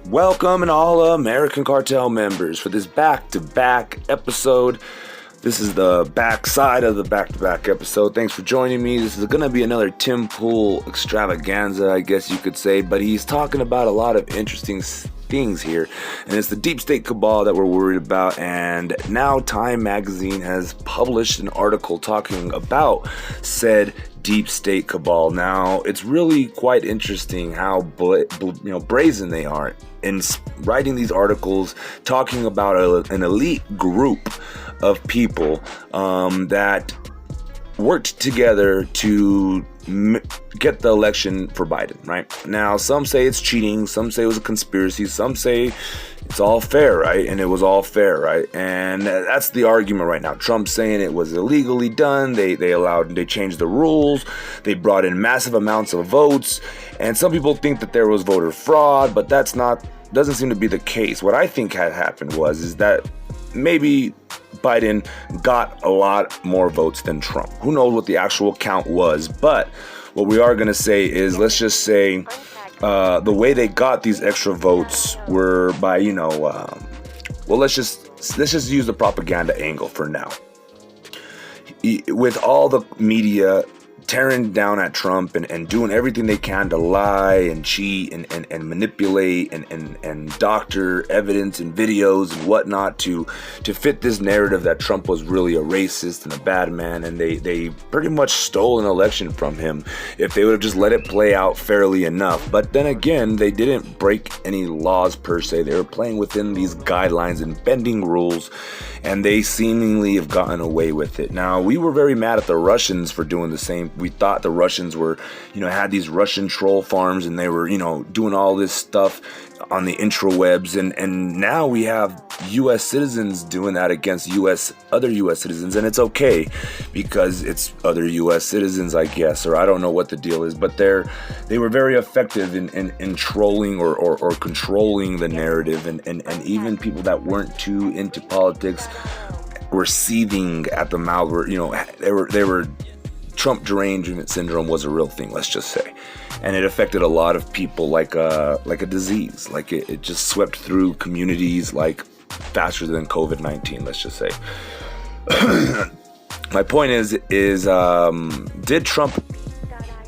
Welcome and all American Cartel members for this back-to-back episode. This is the backside of the back-to-back episode. Thanks for joining me. This is going to be another Tim Pool extravaganza, I guess you could say, but he's talking about a lot of interesting things here, and it's the deep state cabal that we're worried about. And now Time magazine has published an article talking about said deep state cabal. Now it's really quite interesting how brazen they are in writing these articles, talking about an elite group of people that worked together to get the election for Biden, right? Now, some say it's cheating, some say it was a conspiracy, some say it's all fair, right? And it was all fair, right? And that's the argument right now. Trump's saying it was illegally done. They changed the rules. They brought in massive amounts of votes. And some people think that there was voter fraud, but doesn't seem to be the case. What I think had happened is that maybe Biden got a lot more votes than Trump. Who knows what the actual count was, but what we are going to say is, let's just say the way they got these extra votes were by, let's just use the propaganda angle for now. With all the media tearing down at Trump and doing everything they can to lie and cheat and manipulate and doctor evidence and videos and whatnot to fit this narrative that Trump was really a racist and a bad man, and they pretty much stole an election from him if they would have just let it play out fairly enough. But then again, they didn't break any laws per se. They were playing within these guidelines and bending rules, and they seemingly have gotten away with it. Now, we were very mad at the Russians for doing the same. We thought the Russians were, had these Russian troll farms, and they were, doing all this stuff on the intrawebs, and now we have U.S. citizens doing that against other U.S. citizens, and it's okay because it's other U.S. citizens, I guess, or I don't know what the deal is, but they were very effective in trolling or controlling the narrative, and even people that weren't too into politics were seething at the mouth. They were Trump derangement syndrome was a real thing, let's just say, and it affected a lot of people like a disease. Like it just swept through communities like faster than COVID-19, let's just say. My point is did Trump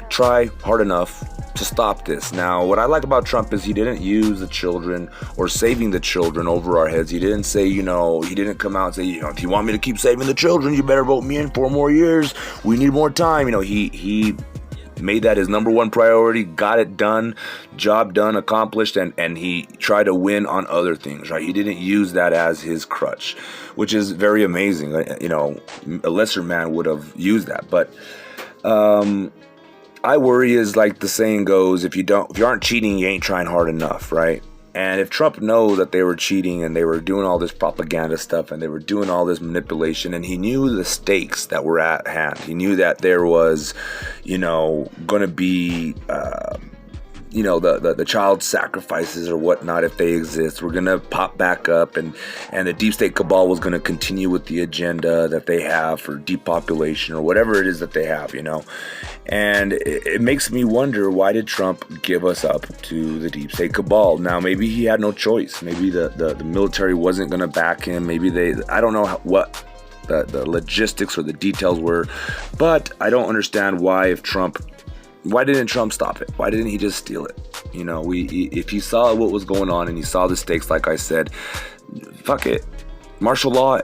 try hard enough to stop this? Now, what I like about Trump is he didn't use the children or saving the children over our heads. He didn't say, he didn't come out and say, if you want me to keep saving the children, you better vote me in 4 more years. We need more time. He made that his number one priority, got it done, job done, accomplished, and he tried to win on other things, right? He didn't use that as his crutch, which is very amazing. A lesser man would have used that, but I worry is like the saying goes, if you aren't cheating, you ain't trying hard enough, right? And if Trump knows that they were cheating and they were doing all this propaganda stuff and they were doing all this manipulation, and he knew the stakes that were at hand, he knew that there was, going to be, the child sacrifices or whatnot, if they exist, were going to pop back up, and the deep state cabal was going to continue with the agenda that they have for depopulation or whatever it is that they have, and it makes me wonder, why did Trump give us up to the deep state cabal? Now, maybe he had no choice. Maybe the military wasn't going to back him. Maybe I don't know what the logistics or the details were, but I don't understand why didn't Trump stop it? Why didn't he just steal it? If he saw what was going on and he saw the stakes, like I said, fuck it. Martial law,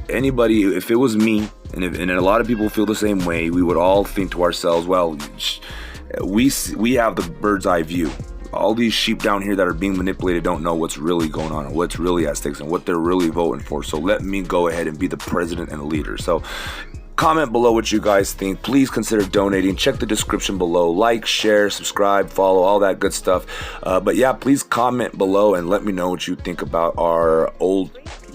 anybody, if it was me, and a lot of people feel the same way, we would all think to ourselves, well, we have the bird's eye view. All these sheep down here that are being manipulated don't know what's really going on and what's really at stakes and what they're really voting for. So let me go ahead and be the president and leader. So comment below what you guys think. Please consider donating. Check the description below. Like, share, subscribe, follow, all that good stuff. But yeah, please comment below and let me know what you think about our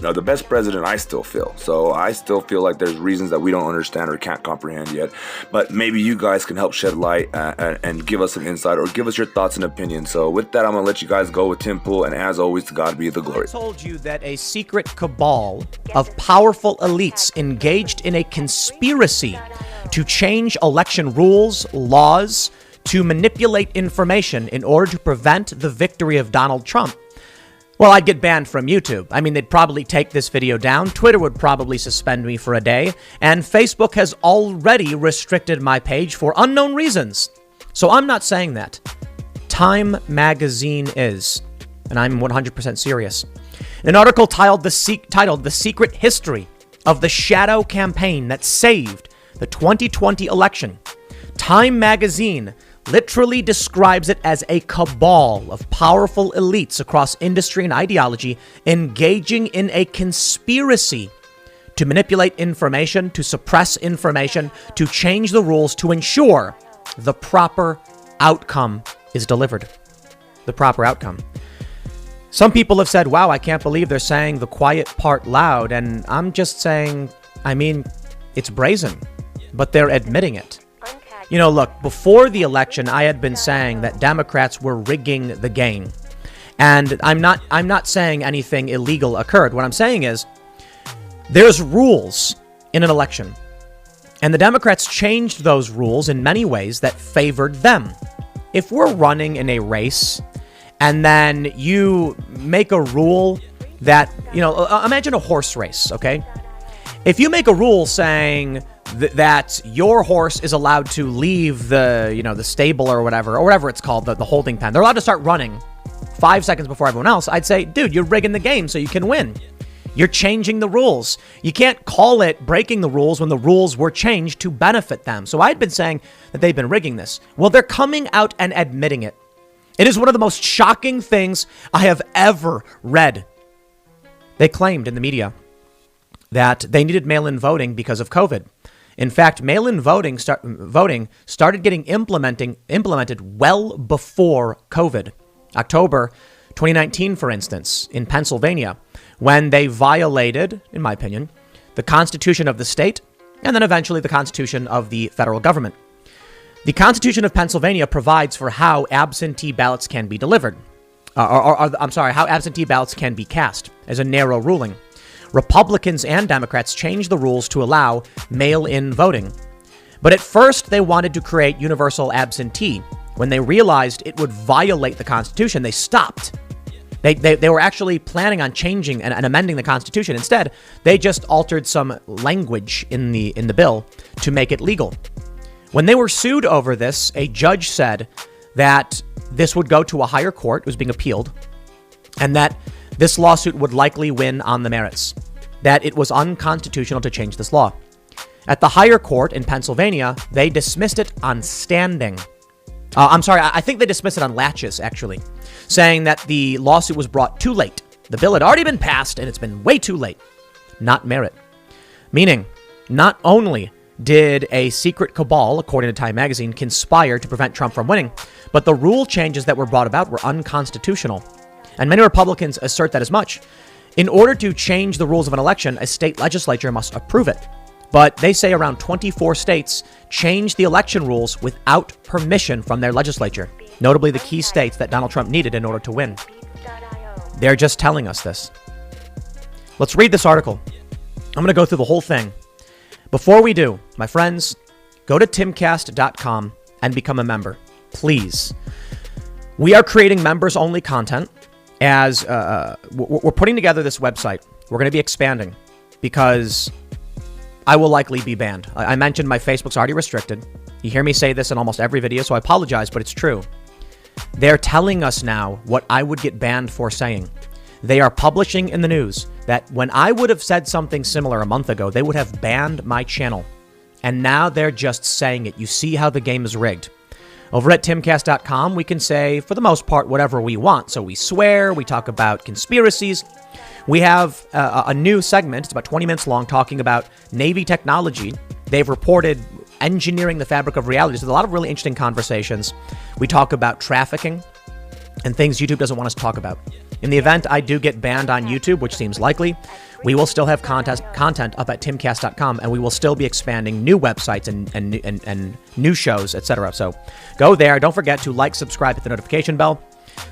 the best president, I still feel. So I still feel like there's reasons that we don't understand or can't comprehend yet. But maybe you guys can help shed light and give us some insight or give us your thoughts and opinions. So with that, I'm going to let you guys go with Tim Pool. And as always, to God be the glory. I told you that a secret cabal of powerful elites engaged in a conspiracy to change election rules, laws, to manipulate information in order to prevent the victory of Donald Trump. Well, I'd get banned from YouTube. I mean, they'd probably take this video down. Twitter would probably suspend me for a day. And Facebook has already restricted my page for unknown reasons. So I'm not saying that. Time Magazine is. And I'm 100% serious. An article titled The Secret History of the Shadow Campaign That Saved the 2020 Election. Time Magazine literally describes it as a cabal of powerful elites across industry and ideology engaging in a conspiracy to manipulate information, to suppress information, to change the rules, to ensure the proper outcome is delivered. The proper outcome. Some people have said, wow, I can't believe they're saying the quiet part loud. And I'm just saying, I mean, it's brazen, but they're admitting it. You know, look, before the election, I had been saying that Democrats were rigging the game. And I'm not saying anything illegal occurred. What I'm saying is there's rules in an election. And the Democrats changed those rules in many ways that favored them. If we're running in a race and then you make a rule that, you know, imagine a horse race, okay? If you make a rule saying that your horse is allowed to leave the, you know, the stable or whatever it's called, the holding pen. They're allowed to start running 5 seconds before everyone else. I'd say, dude, you're rigging the game so you can win. You're changing the rules. You can't call it breaking the rules when the rules were changed to benefit them. So I'd been saying that they've been rigging this. Well, they're coming out and admitting it. It is one of the most shocking things I have ever read. They claimed in the media that they needed mail-in voting because of COVID. In fact, mail-in voting started getting implemented well before COVID. October 2019, for instance, in Pennsylvania, when they violated, in my opinion, the Constitution of the state and then eventually the Constitution of the federal government. The Constitution of Pennsylvania provides for how absentee ballots can be delivered. How absentee ballots can be cast as a narrow ruling. Republicans and Democrats changed the rules to allow mail-in voting. But at first, they wanted to create universal absentee. When they realized it would violate the Constitution, they stopped. They were actually planning on changing and amending the Constitution. Instead, they just altered some language in the bill to make it legal. When they were sued over this, a judge said that this would go to a higher court, it was being appealed, and that this lawsuit would likely win on the merits, that it was unconstitutional to change this law. At the higher court in Pennsylvania, they dismissed it on standing. I think they dismissed it on laches, actually, saying that the lawsuit was brought too late. The bill had already been passed and it's been way too late. Not merit. Meaning, not only did a secret cabal, according to Time Magazine, conspire to prevent Trump from winning, but the rule changes that were brought about were unconstitutional. And many Republicans assert that as much. In order to change the rules of an election, a state legislature must approve it. But they say around 24 states changed the election rules without permission from their legislature, notably the key states that Donald Trump needed in order to win. They're just telling us this. Let's read this article. I'm going to go through the whole thing. Before we do, my friends, go to timcast.com and become a member, please. We are creating members-only content as we're putting together this website. We're going to be expanding because I will likely be banned. I mentioned my Facebook's already restricted. You hear me say this in almost every video, so I apologize, but it's true. They're telling us now what I would get banned for saying. They are publishing in the news that when I would have said something similar a month ago, they would have banned my channel. And now they're just saying it. You see how the game is rigged. Over at timcast.com, we can say, for the most part, whatever we want. So we swear, we talk about conspiracies. We have a new segment, it's about 20 minutes long, talking about Navy technology. They've reported engineering the fabric of reality. So there's a lot of really interesting conversations. We talk about trafficking and things YouTube doesn't want us to talk about. In the event I do get banned on YouTube, which seems likely, we will still have content up at timcast.com, and we will still be expanding new websites and new shows, etc. So go there. Don't forget to like, subscribe, hit the notification bell.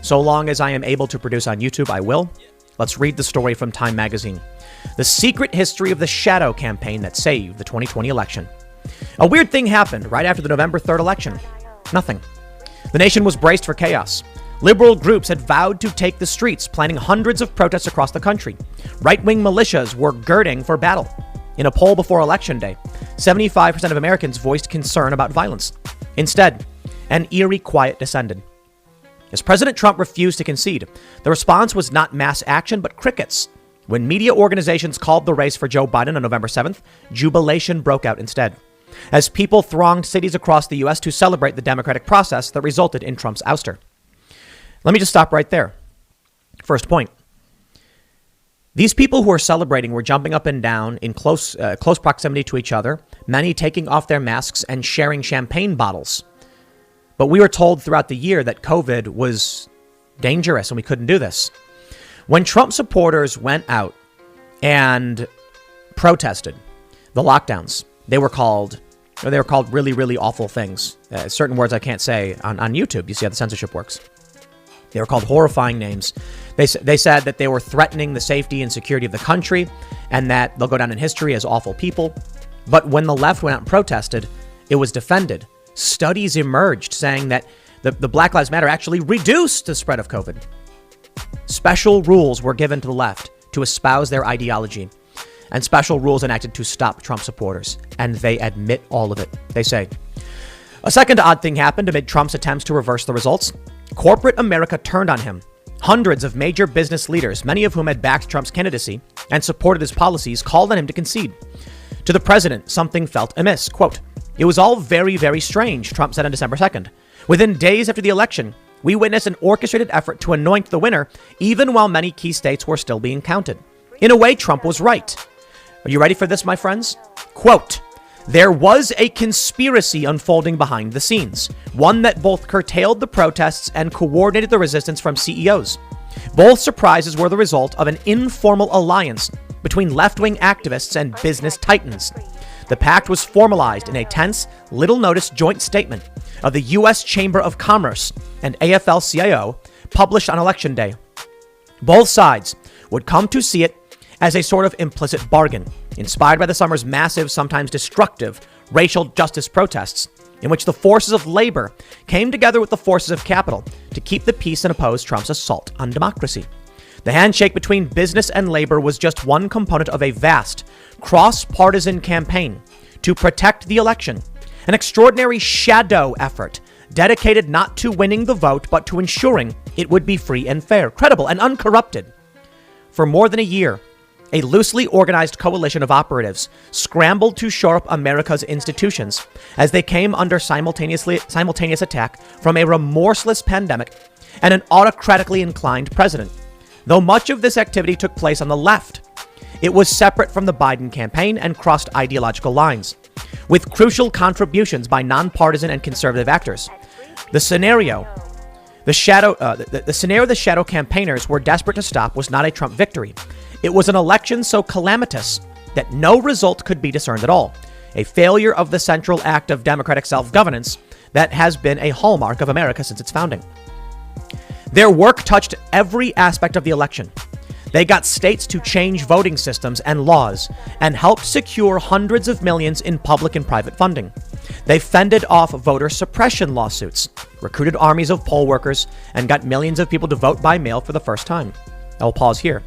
So long as I am able to produce on YouTube, I will. Let's read the story from Time Magazine. The secret history of the shadow campaign that saved the 2020 election. A weird thing happened right after the November 3rd election. Nothing. The nation was braced for chaos. Liberal groups had vowed to take the streets, planning hundreds of protests across the country. Right-wing militias were girding for battle. In a poll before Election Day, 75% of Americans voiced concern about violence. Instead, an eerie quiet descended. As President Trump refused to concede, the response was not mass action, but crickets. When media organizations called the race for Joe Biden on November 7th, jubilation broke out instead, as people thronged cities across the U.S. to celebrate the democratic process that resulted in Trump's ouster. Let me just stop right there. First point. These people who are celebrating were jumping up and down in close proximity to each other, many taking off their masks and sharing champagne bottles. But we were told throughout the year that COVID was dangerous and we couldn't do this. When Trump supporters went out and protested the lockdowns, they were called really, really awful things. Certain words I can't say on YouTube. You see how the censorship works. They were called horrifying names. They said that they were threatening the safety and security of the country and that they'll go down in history as awful people. But when the left went out and protested, it was defended. Studies emerged saying that the Black Lives Matter actually reduced the spread of COVID. Special rules were given to the left to espouse their ideology, and special rules enacted to stop Trump supporters. And they admit all of it. They say, a second odd thing happened amid Trump's attempts to reverse the results. Corporate America turned on him. Hundreds of major business leaders, many of whom had backed Trump's candidacy and supported his policies, called on him to concede. To the president, something felt amiss. Quote, "It was all very, very strange," Trump said on December 2nd. "Within days after the election, we witnessed an orchestrated effort to anoint the winner, even while many key states were still being counted. In a way, Trump was right." Are you ready for this, my friends? Quote, "There was a conspiracy unfolding behind the scenes, one that both curtailed the protests and coordinated the resistance from CEOs. Both surprises were the result of an informal alliance between left-wing activists and business titans. The pact was formalized in a tense, little-noticed joint statement of the U.S. Chamber of Commerce and AFL-CIO published on Election Day. Both sides would come to see it as a sort of implicit bargain, inspired by the summer's massive, sometimes destructive, racial justice protests, in which the forces of labor came together with the forces of capital to keep the peace and oppose Trump's assault on democracy. The handshake between business and labor was just one component of a vast, cross-partisan campaign to protect the election, an extraordinary shadow effort dedicated not to winning the vote, but to ensuring it would be free and fair, credible, and uncorrupted. For more than a year, a loosely organized coalition of operatives scrambled to shore up America's institutions as they came under simultaneous attack from a remorseless pandemic and an autocratically inclined president. Though much of this activity took place on the left, it was separate from the Biden campaign and crossed ideological lines, with crucial contributions by nonpartisan and conservative actors. The scenario the shadow campaigners were desperate to stop was not a Trump victory. It was an election so calamitous that no result could be discerned at all, a failure of the central act of democratic self-governance that has been a hallmark of America since its founding. Their work touched every aspect of the election. They got states to change voting systems and laws and helped secure hundreds of millions in public and private funding. They fended off voter suppression lawsuits, recruited armies of poll workers, and got millions of people to vote by mail for the first time. I'll pause here.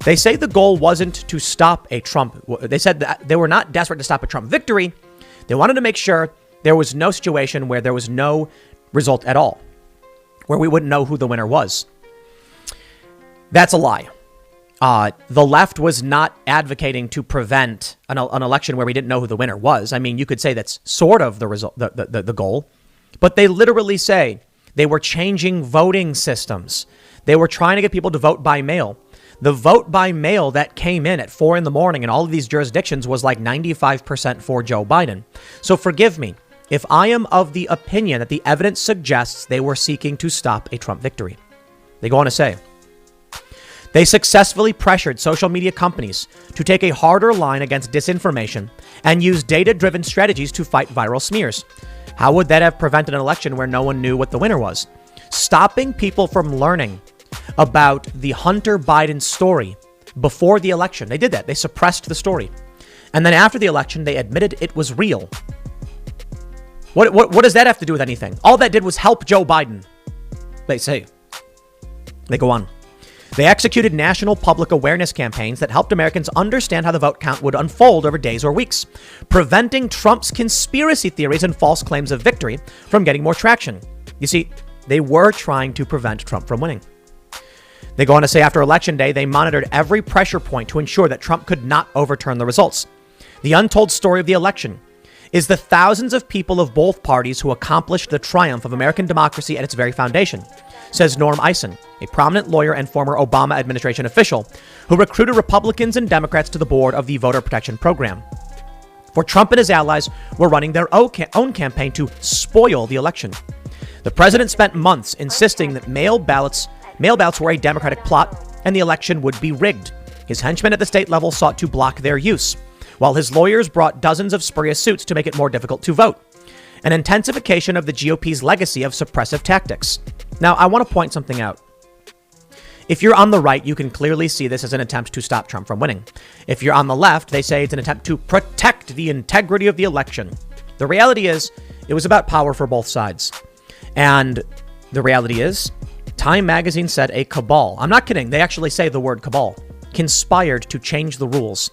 They say the goal wasn't to stop a Trump. They said that they were not desperate to stop a Trump victory. They wanted to make sure there was no situation where there was no result at all, where we wouldn't know who the winner was. That's a lie. The left was not advocating to prevent an election where we didn't know who the winner was. I mean, you could say that's sort of the result, the goal, but they literally say they were changing voting systems. They were trying to get people to vote by mail. The vote by mail that came in at 4 a.m. in all of these jurisdictions was like 95% for Joe Biden. So forgive me if I am of the opinion that the evidence suggests they were seeking to stop a Trump victory. They go on to say, they successfully pressured social media companies to take a harder line against disinformation and use data-driven strategies to fight viral smears. How would that have prevented an election where no one knew what the winner was? Stopping people from learning about the Hunter Biden story before the election. They did that. They suppressed the story. And then after the election, they admitted it was real. What does that have to do with anything? All that did was help Joe Biden, they say. They go on. They executed national public awareness campaigns that helped Americans understand how the vote count would unfold over days or weeks, preventing Trump's conspiracy theories and false claims of victory from getting more traction. You see, they were trying to prevent Trump from winning. They go on to say after Election Day, they monitored every pressure point to ensure that Trump could not overturn the results. The untold story of the election is the thousands of people of both parties who accomplished the triumph of American democracy at its very foundation, says Norm Eisen, a prominent lawyer and former Obama administration official who recruited Republicans and Democrats to the board of the Voter Protection Program. For Trump and his allies were running their own campaign to spoil the election. The president spent months insisting that mail ballots were a Democratic plot and the election would be rigged. His henchmen at the state level sought to block their use, while his lawyers brought dozens of spurious suits to make it more difficult to vote. An intensification of the GOP's legacy of suppressive tactics. Now, I want to point something out. If you're on the right, you can clearly see this as an attempt to stop Trump from winning. If you're on the left, they say it's an attempt to protect the integrity of the election. The reality is, it was about power for both sides. And the reality is, Time magazine said a cabal, I'm not kidding, they actually say the word cabal, conspired to change the rules.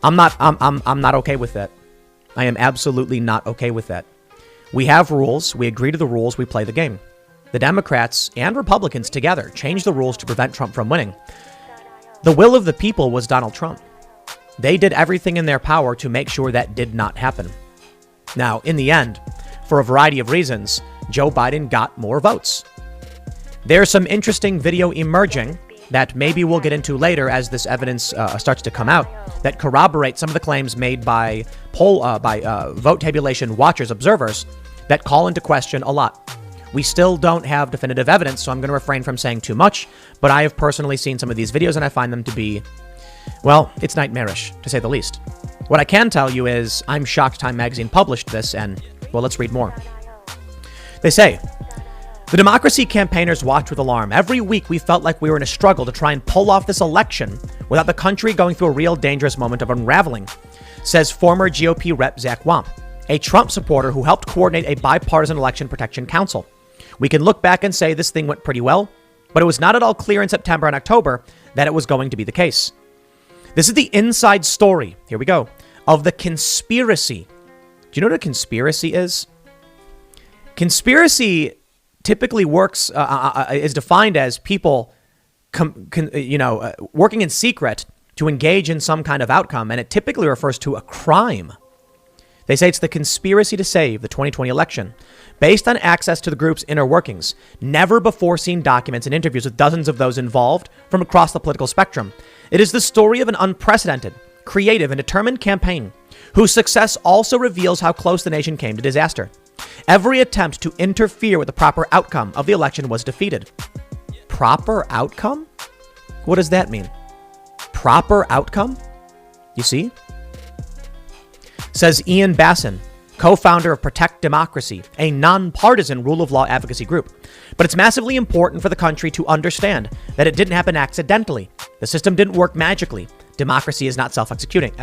I'm not okay with that. I am absolutely not okay with that. We have rules, we agree to the rules, we play the game. The Democrats and Republicans together changed the rules to prevent Trump from winning. The will of the people was Donald Trump. They did everything in their power to make sure that did not happen. Now, in the end, for a variety of reasons, Joe Biden got more votes. There's some interesting video emerging that maybe we'll get into later as this evidence starts to come out that corroborate some of the claims made by vote tabulation watchers, observers, that call into question a lot. We still don't have definitive evidence, so I'm going to refrain from saying too much, but I have personally seen some of these videos and I find them to be, well, it's nightmarish, to say the least. What I can tell you is I'm shocked Time magazine published this, and, well, let's read more. They say, the democracy campaigners watched with alarm. Every week we felt like we were in a struggle to try and pull off this election without the country going through a real dangerous moment of unraveling, says former GOP rep Zach Wamp, a Trump supporter who helped coordinate a bipartisan election protection council. We can look back and say this thing went pretty well, but it was not at all clear in September and October that it was going to be the case. This is the inside story, here we go, of the conspiracy. Do you know what a conspiracy is? Conspiracy typically works, is defined as people, working in secret to engage in some kind of outcome, and it typically refers to a crime. They say it's the conspiracy to save the 2020 election, based on access to the group's inner workings, never before seen documents and interviews with dozens of those involved from across the political spectrum. It is the story of an unprecedented, creative, and determined campaign whose success also reveals how close the nation came to disaster. Every attempt to interfere with the proper outcome of the election was defeated. Proper outcome? What does that mean? Proper outcome? You see? Says Ian Bassin, co-founder of Protect Democracy, a nonpartisan rule of law advocacy group. But it's massively important for the country to understand that it didn't happen accidentally. The system didn't work magically. Democracy is not self-executing.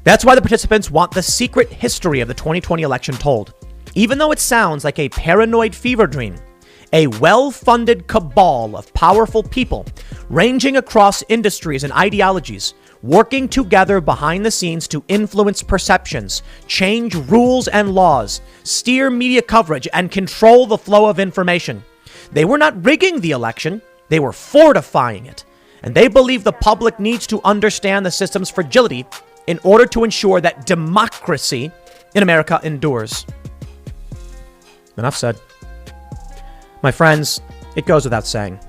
That's why the participants want the secret history of the 2020 election told. Even though it sounds like a paranoid fever dream, a well-funded cabal of powerful people ranging across industries and ideologies, working together behind the scenes to influence perceptions, change rules and laws, steer media coverage, and control the flow of information. They were not rigging the election, they were fortifying it. And they believe the public needs to understand the system's fragility in order to ensure that democracy in America endures. Enough said. My friends, it goes without saying.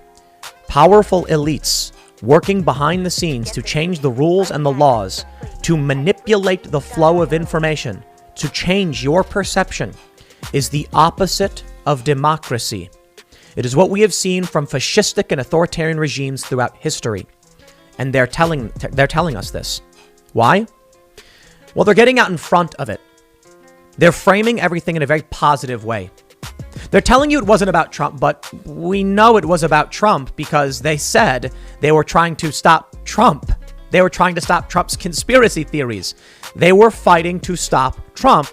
Powerful elites working behind the scenes to change the rules and the laws, to manipulate the flow of information, to change your perception, is the opposite of democracy. It is what we have seen from fascistic and authoritarian regimes throughout history. And they're telling us this. Why? Well, they're getting out in front of it. They're framing everything in a very positive way. They're telling you it wasn't about Trump, but we know it was about Trump because they said they were trying to stop Trump. They were trying to stop Trump's conspiracy theories. They were fighting to stop Trump,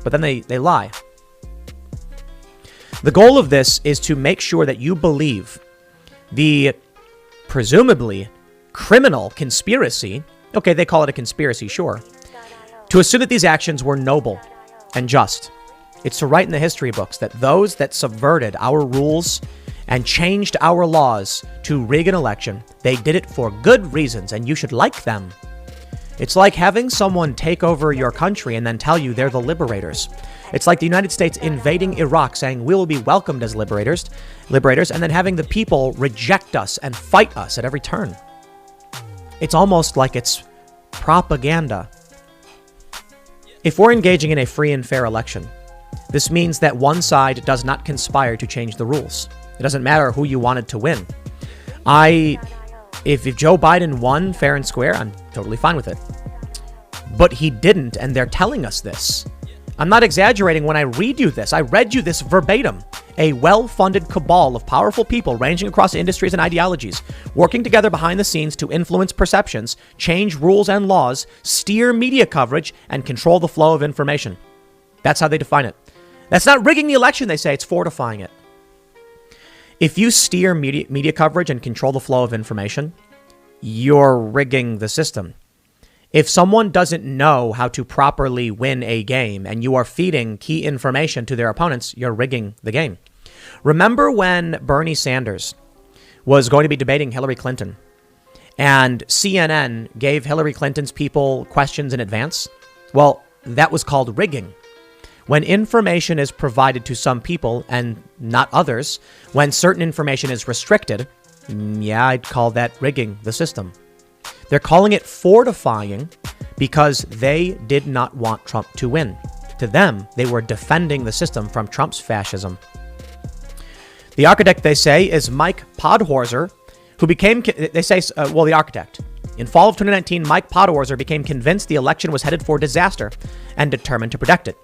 but then they lie. The goal of this is to make sure that you believe the presumably criminal conspiracy, okay, they call it a conspiracy, sure, to assume that these actions were noble and just. It's to write in the history books that those that subverted our rules and changed our laws to rig an election, they did it for good reasons, and you should like them. It's like having someone take over your country and then tell you they're the liberators. It's like the United States invading Iraq, saying we will be welcomed as liberators, and then having the people reject us and fight us at every turn. It's almost like it's propaganda. If we're engaging in a free and fair election, this means that one side does not conspire to change the rules. It doesn't matter who you wanted to win. If Joe Biden won fair and square, I'm totally fine with it. But he didn't, and they're telling us this. I'm not exaggerating when I read you this. I read you this verbatim. A well-funded cabal of powerful people ranging across industries and ideologies, working together behind the scenes to influence perceptions, change rules and laws, steer media coverage, and control the flow of information. That's how they define it. That's not rigging the election, they say. It's fortifying it. If you steer media coverage and control the flow of information, you're rigging the system. If someone doesn't know how to properly win a game and you are feeding key information to their opponents, you're rigging the game. Remember when Bernie Sanders was going to be debating Hillary Clinton and CNN gave Hillary Clinton's people questions in advance? Well, that was called rigging. When information is provided to some people and not others, when certain information is restricted, yeah, I'd call that rigging the system. They're calling it fortifying because they did not want Trump to win. To them, they were defending the system from Trump's fascism. The architect, they say, is Mike Podhorzer, who became, the architect. In fall of 2019, Mike Podhorzer became convinced the election was headed for disaster and determined to protect it.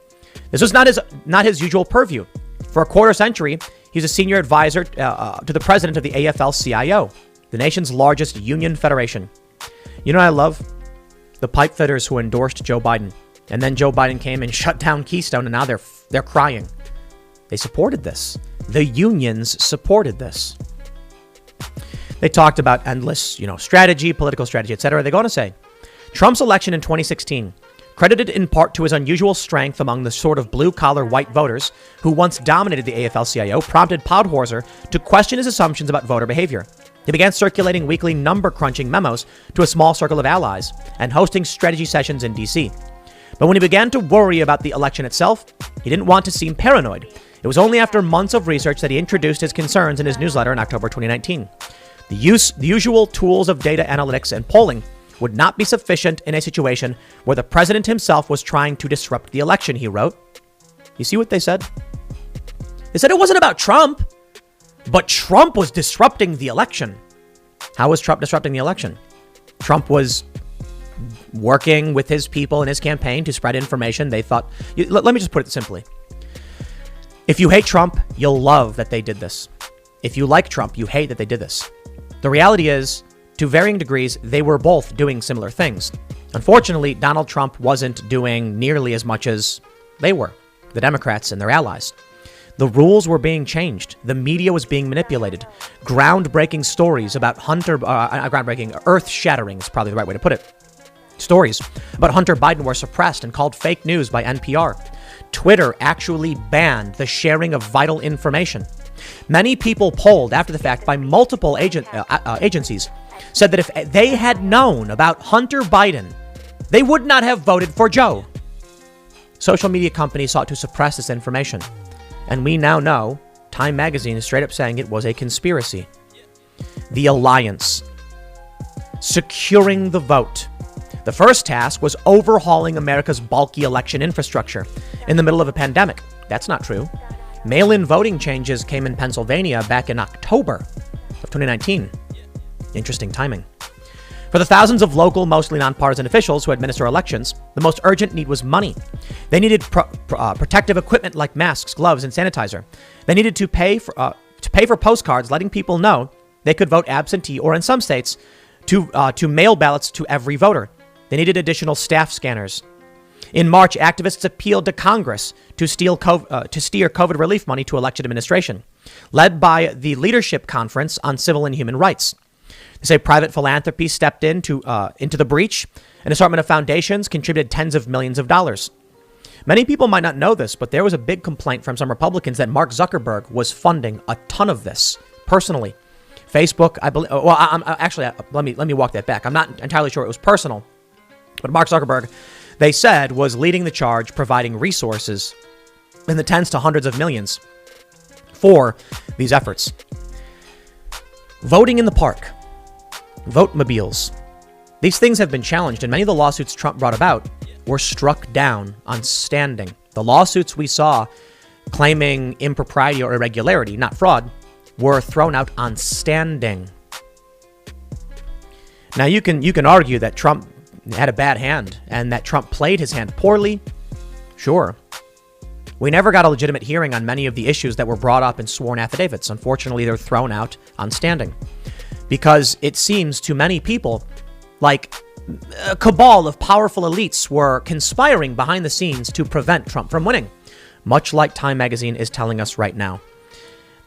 This was not his usual purview. For a quarter century, he's a senior advisor to the president of the AFL-CIO, the nation's largest union federation. You know what I love? The pipe fitters who endorsed Joe Biden. And then Joe Biden came and shut down Keystone, and now they're crying. They supported this. The unions supported this. They talked about endless, strategy, political strategy, etc. They go on to say, Trump's election in 2016, credited in part to his unusual strength among the sort of blue-collar white voters who once dominated the AFL-CIO, prompted Podhorzer to question his assumptions about voter behavior. He began circulating weekly number-crunching memos to a small circle of allies and hosting strategy sessions in D.C. But when he began to worry about the election itself, he didn't want to seem paranoid. It was only after months of research that he introduced his concerns in his newsletter in October 2019. The usual tools of data analytics and polling would not be sufficient in a situation where the president himself was trying to disrupt the election, he wrote. You see what they said? They said it wasn't about Trump, but Trump was disrupting the election. How was Trump disrupting the election? Trump was working with his people in his campaign to spread information. They thought, let me just put it simply. If you hate Trump, you'll love that they did this. If you like Trump, you hate that they did this. The reality is, to varying degrees, they were both doing similar things. Unfortunately, Donald Trump wasn't doing nearly as much as they were, the Democrats and their allies. The rules were being changed. The media was being manipulated. Groundbreaking stories about earth-shattering is probably the right way to put it. Stories about Hunter Biden were suppressed and called fake news by NPR. Twitter actually banned the sharing of vital information. Many people polled after the fact by multiple agencies said that if they had known about Hunter Biden, they would not have voted for Joe. Social media companies sought to suppress this information. And we now know, Time magazine is straight up saying it was a conspiracy. The alliance. Securing the vote. The first task was overhauling America's bulky election infrastructure in the middle of a pandemic. That's not true. Mail-in voting changes came in Pennsylvania back in October of 2019. Interesting timing. For the thousands of local, mostly nonpartisan officials who administer elections, the most urgent need was money. They needed protective equipment like masks, gloves, and sanitizer. They needed to pay for postcards letting people know they could vote absentee, or in some states, to mail ballots to every voter. They needed additional staff scanners. In March, activists appealed to Congress to steer COVID relief money to election administration, led by the Leadership Conference on Civil and Human Rights. They say private philanthropy stepped into the breach. An assortment of foundations contributed tens of millions of dollars. Many people might not know this, but there was a big complaint from some Republicans that Mark Zuckerberg was funding a ton of this personally. Facebook, I believe. Well, let me walk that back. I'm not entirely sure it was personal, but Mark Zuckerberg, they said, was leading the charge, providing resources in the tens to hundreds of millions for these efforts. Voting in the park, vote-mobiles. These things have been challenged, and many of the lawsuits Trump brought about were struck down on standing. The lawsuits we saw claiming impropriety or irregularity, not fraud, were thrown out on standing. Now you can argue that Trump had a bad hand and that Trump played his hand poorly. Sure. We never got a legitimate hearing on many of the issues that were brought up in sworn affidavits. Unfortunately, they're thrown out on standing because it seems to many people like a cabal of powerful elites were conspiring behind the scenes to prevent Trump from winning, much like Time magazine is telling us right now.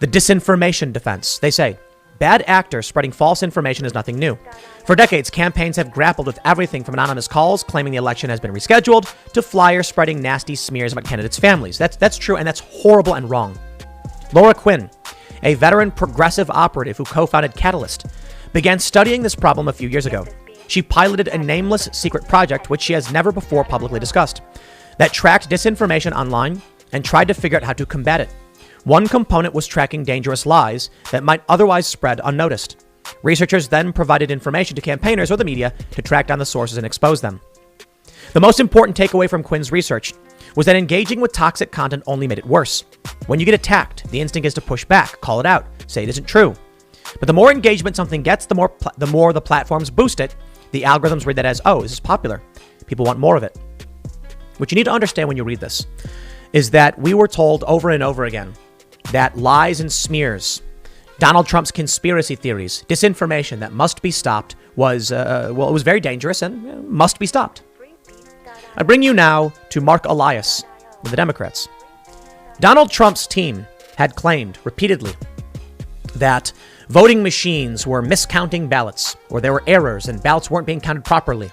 The disinformation defense. They say, bad actors spreading false information is nothing new. For decades, campaigns have grappled with everything from anonymous calls claiming the election has been rescheduled to flyers spreading nasty smears about candidates' families. That's true, and that's horrible and wrong. Laura Quinn, a veteran progressive operative who co-founded Catalyst, began studying this problem a few years ago. She piloted a nameless secret project, which she has never before publicly discussed, that tracked disinformation online and tried to figure out how to combat it. One component was tracking dangerous lies that might otherwise spread unnoticed. Researchers then provided information to campaigners or the media to track down the sources and expose them. The most important takeaway from Quinn's research was that engaging with toxic content only made it worse. When you get attacked, the instinct is to push back, call it out, say it isn't true. But the more engagement something gets, the more the platforms boost it. The algorithms read that as, oh, this is popular. People want more of it. What you need to understand when you read this is that we were told over and over again that lies and smears, Donald Trump's conspiracy theories, disinformation that must be stopped was, it was very dangerous and must be stopped. I bring you now to Mark Elias with the Democrats. Donald Trump's team had claimed repeatedly that voting machines were miscounting ballots or there were errors and ballots weren't being counted properly.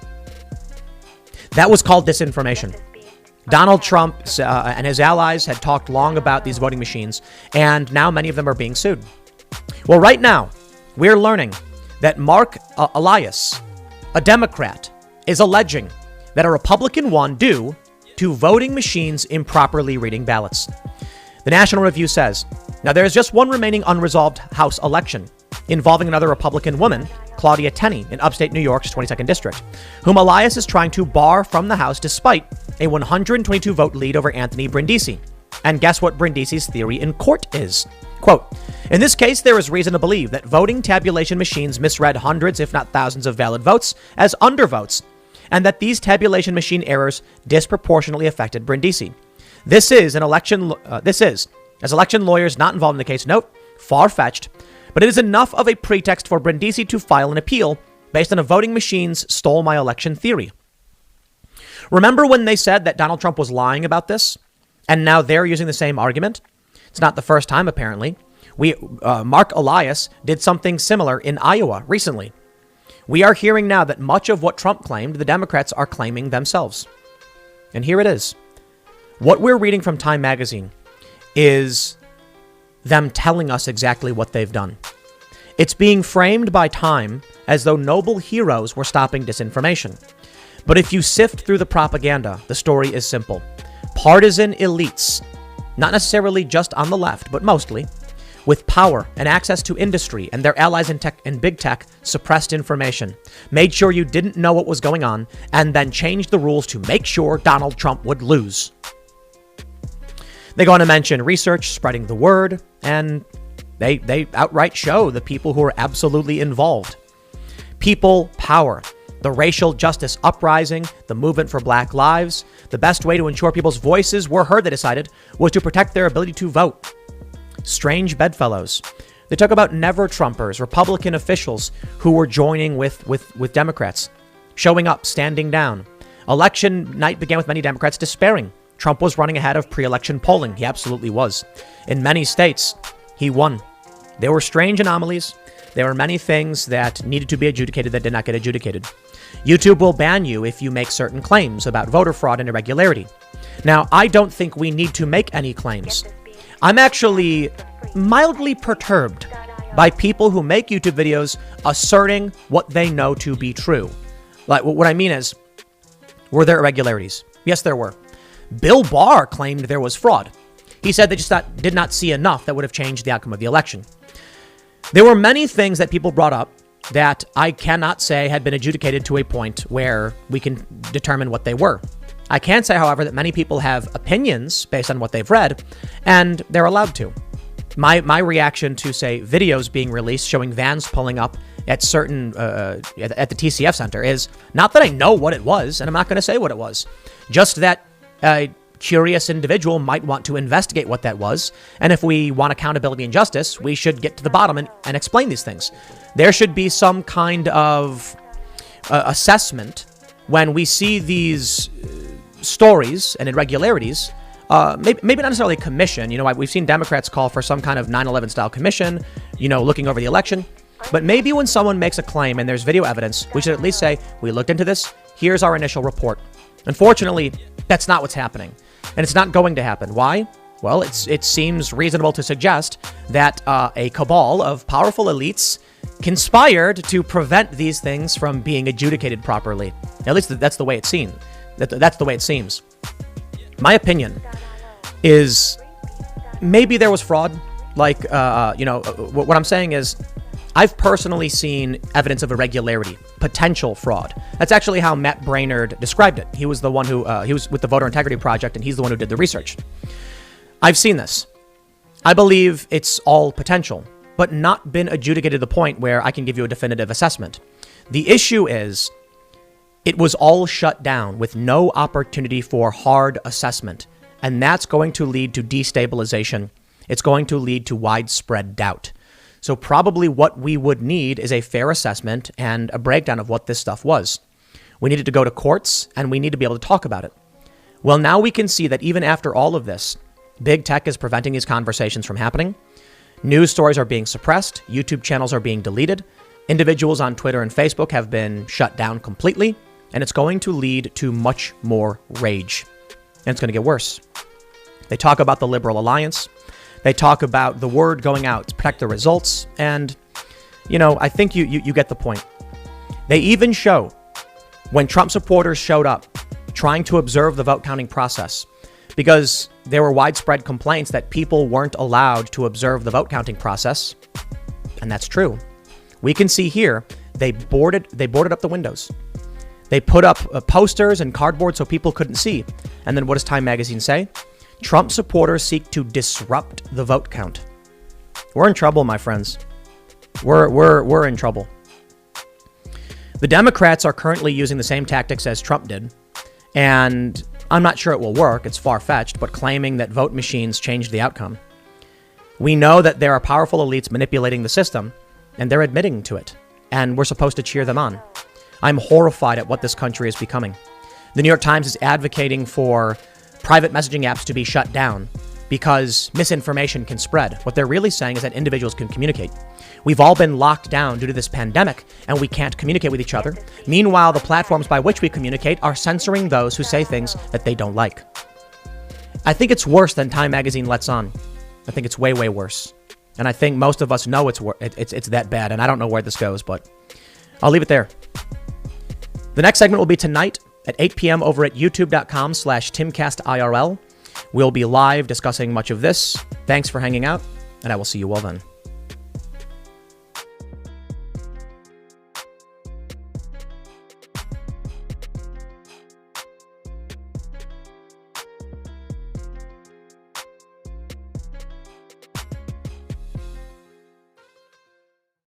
That was called disinformation. Donald Trump and his allies had talked long about these voting machines, and now many of them are being sued. Well, right now, we're learning that Mark Elias, a Democrat, is alleging that a Republican won due to voting machines improperly reading ballots. The National Review says, now there is just one remaining unresolved House election involving another Republican woman, Claudia Tenney, in upstate New York's 22nd District, whom Elias is trying to bar from the House despite a 122 vote lead over Anthony Brindisi. And guess what Brindisi's theory in court is? Quote, in this case, there is reason to believe that voting tabulation machines misread hundreds, if not thousands, of valid votes as undervotes, and that these tabulation machine errors disproportionately affected Brindisi. This is, as election lawyers not involved in the case note, far-fetched, but it is enough of a pretext for Brindisi to file an appeal based on a voting machines stole my election theory. Remember when they said that Donald Trump was lying about this? And now they're using the same argument? It's not the first time, apparently. Mark Elias did something similar in Iowa recently. We are hearing now that much of what Trump claimed, the Democrats are claiming themselves. And here it is. What we're reading from Time magazine is them telling us exactly what they've done. It's being framed by Time as though noble heroes were stopping disinformation. But if you sift through the propaganda, the story is simple. Partisan elites, not necessarily just on the left, but mostly, with power and access to industry and their allies in tech and big tech, suppressed information, made sure you didn't know what was going on, and then changed the rules to make sure Donald Trump would lose. They go on to mention research, spreading the word, and they outright show the people who are absolutely involved. People power. The racial justice uprising, the movement for Black lives, the best way to ensure people's voices were heard, they decided, was to protect their ability to vote. Strange bedfellows. They talk about never-Trumpers, Republican officials who were joining with Democrats, showing up, standing down. Election night began with many Democrats despairing. Trump was running ahead of pre-election polling. He absolutely was. In many states, he won. There were strange anomalies. There were many things that needed to be adjudicated that did not get adjudicated. YouTube will ban you if you make certain claims about voter fraud and irregularity. Now, I don't think we need to make any claims. I'm actually mildly perturbed by people who make YouTube videos asserting what they know to be true. Like, what I mean is, were there irregularities? Yes, there were. Bill Barr claimed there was fraud. He said they just did not see enough that would have changed the outcome of the election. There were many things that people brought up that I cannot say had been adjudicated to a point where we can determine what they were. I can say, however, that many people have opinions based on what they've read, and they're allowed to. My reaction to, say, videos being released showing vans pulling up at certain at the TCF Center is not that I know what it was, and I'm not going to say what it was, just that a curious individual might want to investigate what that was, and if we want accountability and justice, we should get to the bottom and explain these things. There should be some kind of assessment when we see these stories and irregularities. Maybe not necessarily a commission. You know, we've seen Democrats call for some kind of 9/11 style commission, you know, looking over the election. But maybe when someone makes a claim and there's video evidence, we should at least say, we looked into this. Here's our initial report. Unfortunately, that's not what's happening. And it's not going to happen. Why? Well, it seems reasonable to suggest that a cabal of powerful elites conspired to prevent these things from being adjudicated properly. At least that's the way it seems. That's the way it seems. My opinion is maybe there was fraud. Like, what I'm saying is I've personally seen evidence of irregularity, potential fraud. That's actually how Matt Brainerd described it. He was the one who, he was with the Voter Integrity Project, and he's the one who did the research. I've seen this. I believe it's all potential, but not been adjudicated to the point where I can give you a definitive assessment. The issue is it was all shut down with no opportunity for hard assessment, and that's going to lead to destabilization. It's going to lead to widespread doubt. So probably what we would need is a fair assessment and a breakdown of what this stuff was. We needed to go to courts, and we need to be able to talk about it. Well, now we can see that even after all of this, big tech is preventing these conversations from happening. News stories are being suppressed. YouTube channels are being deleted. Individuals on Twitter and Facebook have been shut down completely, and it's going to lead to much more rage. And it's going to get worse. They talk about the Liberal Alliance. They talk about the word going out to protect the results. And, you know, I think you get the point. They even show when Trump supporters showed up trying to observe the vote counting process, because there were widespread complaints that people weren't allowed to observe the vote counting process. And that's true. We can see here, they boarded up the windows. They put up posters and cardboard so people couldn't see. And then what does Time magazine say? Trump supporters seek to disrupt the vote count. We're in trouble, my friends. We're in trouble. The Democrats are currently using the same tactics as Trump did. And I'm not sure it will work. It's far-fetched, but claiming that vote machines changed the outcome. We know that there are powerful elites manipulating the system, and they're admitting to it. And we're supposed to cheer them on. I'm horrified at what this country is becoming. The New York Times is advocating for private messaging apps to be shut down because misinformation can spread. What they're really saying is that individuals can communicate. We've all been locked down due to this pandemic, and we can't communicate with each other. Meanwhile, the platforms by which we communicate are censoring those who say things that they don't like. I think it's worse than Time magazine lets on. I think it's way, way worse. And I think most of us know it's that bad, and I don't know where this goes, but I'll leave it there. The next segment will be tonight at 8 p.m. over at youtube.com/TimCastIRL. We'll be live discussing much of this. Thanks for hanging out, and I will see you all then.